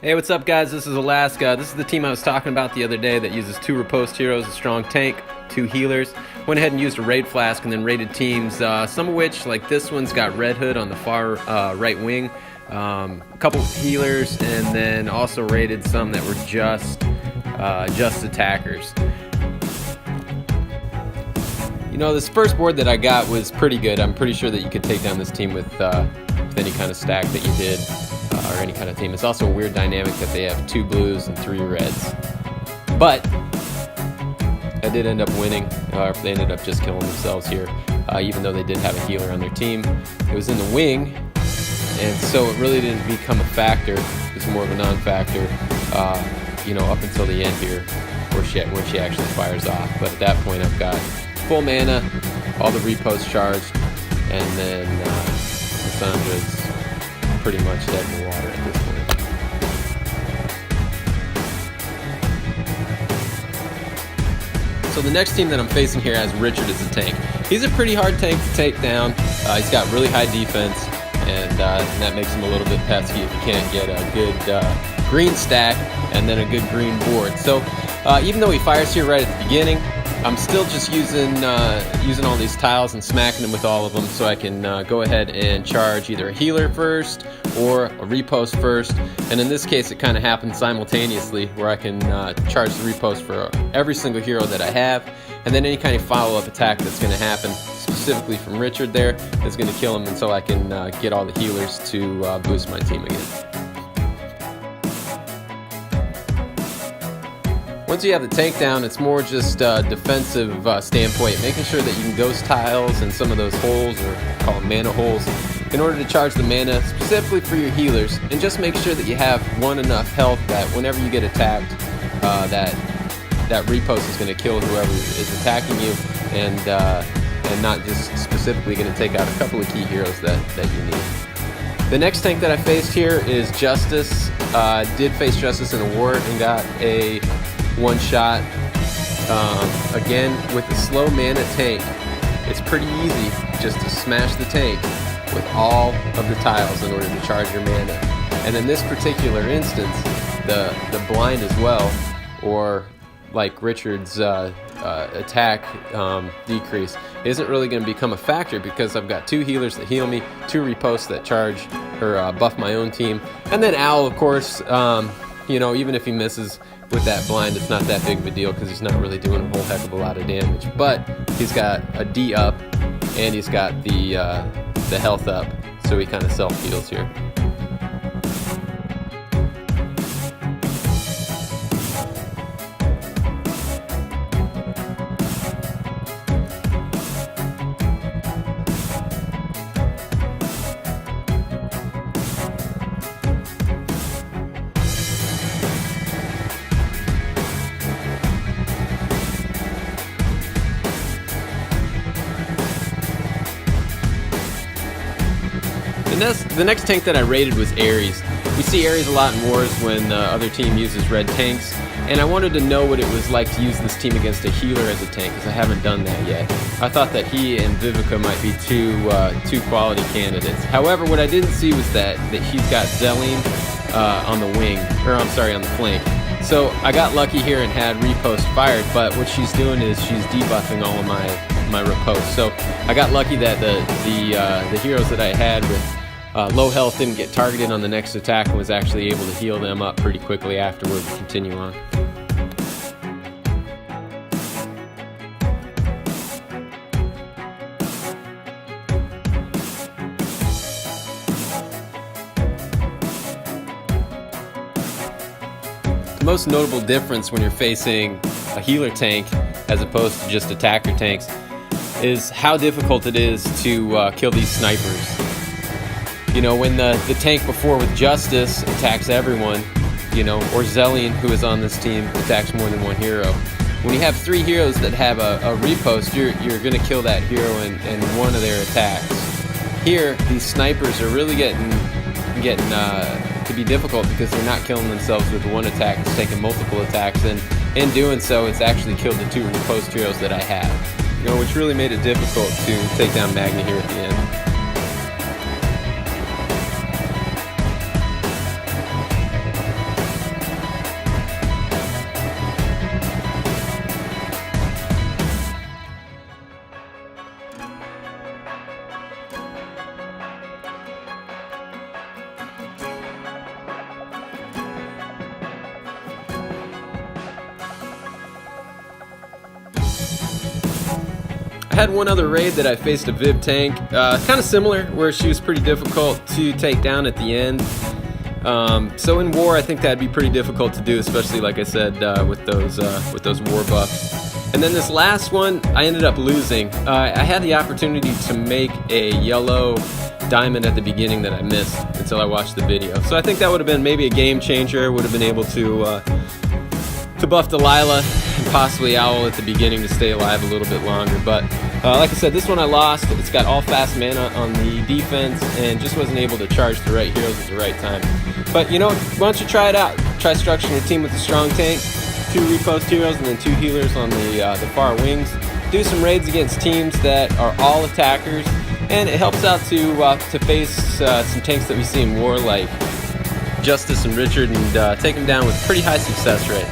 Hey, what's up, guys? This is Alaska. This is the team I was talking about the other day that uses 2 riposte heroes, a strong tank, 2 healers. Went ahead and used a raid flask and then raided teams, some of which, like this one's got Red Hood on the far right wing, a couple healers, and then also raided some that were just attackers. You know, this first board that I got was pretty good. I'm pretty sure that you could take down this team with any kind of stack that you did, or any kind of team. It's also a weird dynamic that they have 2 blues and 3 reds. But I did end up winning, or they ended up just killing themselves here, even though they did have a healer on their team. It was in the wing, and so it really didn't become a factor. It was more of a non-factor, up until the end here, where she actually fires off. But at that point, I've got full mana, all the riposte charged, and then Cassandra's pretty much dead in the water at this point. So the next team that I'm facing here has Richard as a tank. He's a pretty hard tank to take down. He's got really high defense, and that makes him a little bit pesky if you can't get a good green stack and then a good green board. So even though he fires here right at the beginning, I'm still just using all these tiles and smacking them with all of them, so I can go ahead and charge either a healer first or a riposte first. And in this case, it kind of happens simultaneously, where I can charge the riposte for every single hero that I have, and then any kind of follow-up attack that's going to happen, specifically from Richard there, is going to kill him until I can get all the healers to boost my team again. Once you have the tank down, it's more just a defensive standpoint, making sure that you can ghost tiles and some of those holes, or call them mana holes, in order to charge the mana specifically for your healers, and just make sure that you have enough health that whenever you get attacked, that riposte is going to kill whoever is attacking you, and not just specifically going to take out a couple of key heroes that you need. The next tank that I faced here is Justice. Did face Justice in a war and got a one-shot. Again, with the slow mana tank, it's pretty easy just to smash the tank with all of the tiles in order to charge your mana. And in this particular instance, the blind as well, or like Richard's attack decrease, isn't really going to become a factor, because I've got 2 healers that heal me, 2 ripostes that charge or buff my own team, and then Owl, of course. Even if he misses with that blind, it's not that big of a deal, because he's not really doing a whole heck of a lot of damage. But he's got a D up, and he's got the health up, so he kind of self-heals here. The next tank that I raided was Ares. We see Ares a lot in wars when the other team uses red tanks, and I wanted to know what it was like to use this team against a healer as a tank, because I haven't done that yet. I thought that he and Vivica might be two quality candidates. However, what I didn't see was that he's got Zelene on the wing, or I'm sorry, on the flank. So I got lucky here and had riposte fired, but what she's doing is she's debuffing all of my riposte. So I got lucky that the heroes that I had with low health didn't get targeted on the next attack, and was actually able to heal them up pretty quickly afterward to continue on. The most notable difference when you're facing a healer tank as opposed to just attacker tanks is how difficult it is to kill these snipers. When the tank before with Justice attacks everyone, or Zelene, who is on this team, attacks more than one hero. When you have 3 heroes that have a riposte, you're going to kill that hero in one of their attacks. Here, these snipers are really getting to be difficult, because they're not killing themselves with one attack, it's taking multiple attacks, and in doing so, it's actually killed the 2 riposte heroes that I have. Which really made it difficult to take down Magna here at the end. had one other raid that I faced a Viv tank, kind of similar, where she was pretty difficult to take down at the end. So in war, I think that'd be pretty difficult to do, especially like I said with those war buffs. And then this last one, I ended up losing. I had the opportunity to make a yellow diamond at the beginning that I missed until I watched the video. So I think that would have been maybe a game changer. Would have been able to buff Delilah and possibly Owl at the beginning to stay alive a little bit longer. But like I said, this one I lost. It's got all fast mana on the defense and just wasn't able to charge the right heroes at the right time. But you know, why don't you try it out? Try structuring your team with a strong tank, 2 riposte heroes, and then 2 healers on the far wings. Do some raids against teams that are all attackers, and it helps out to face some tanks that we see in war like Justice and Richard, and take them down with pretty high success rate.